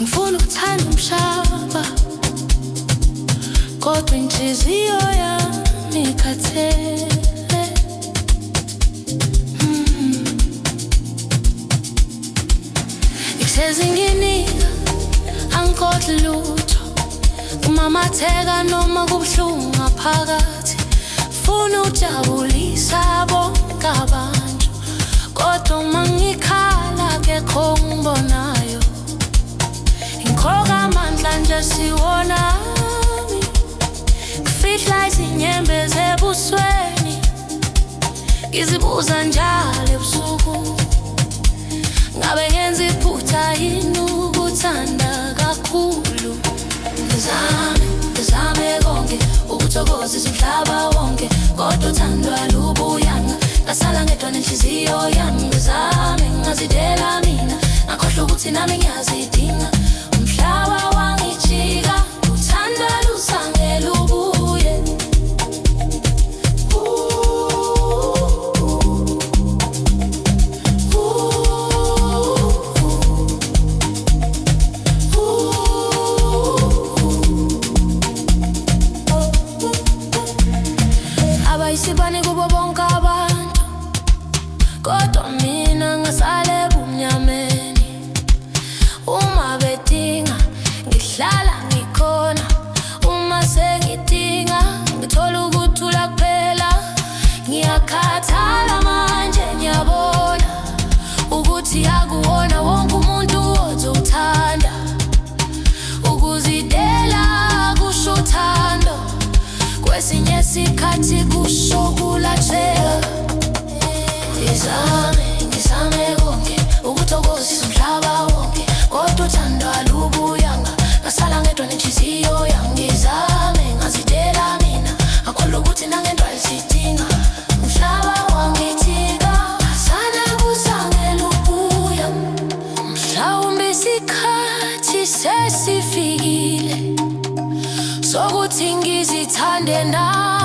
ngifuna ukuthanda umhlaba, kodwa inhliziyo yami ikhathele. Ikusezingini angikhohlwa lutho, kumamatheka noma kubuhlungu ngaphakathi. Funa ujabulisa bonke abantu, kodwa uma ngikhala akekho ongibonayo. Ngikhoka amandla nje siwonami, ngifihla izinyembezi ebusweni, ngizibuza njalo ebusuku, ngabe ngenza iphutha yini ukuthanda kakhulu. Ngizame konke ukuthokozisa umhlaba wonke, kodwa uthando alubuyanga, ngasala ngedwa nenhliziyo yami. Ngizame ngazidela mina, ngakhohlwa ukuthi nami ngiyazidinga. Umhlaba wangijika, uthando alusange lubuye. Abayisibani kubo bonke abantu, kodwa mina ngasala ebumnyameni. Uma bedinga ngihlala ngikhona, uma sengidinga ngithola ukuthula kuphela. Ngiyakhathala manje ngiyabona ukuthi akuwona wonke umuntu ozothanda. Ukuzidela kusho uthando, kwesinye isikhathi kusho ukulahleka. Ngizame konke ukuthokozisa umhlaba wonke, kodwa uthando alubuyanga, ngasala ngedwa nenhliziyo yami. Ngizame ngazidela mina, ngakhohlwa ukuthi nangento ayizidinga. Umhlaba wangijika, ngasala kusange lubuya. Mhlawumbe isikhathi sesifikile sokuthi ngizithande nawe.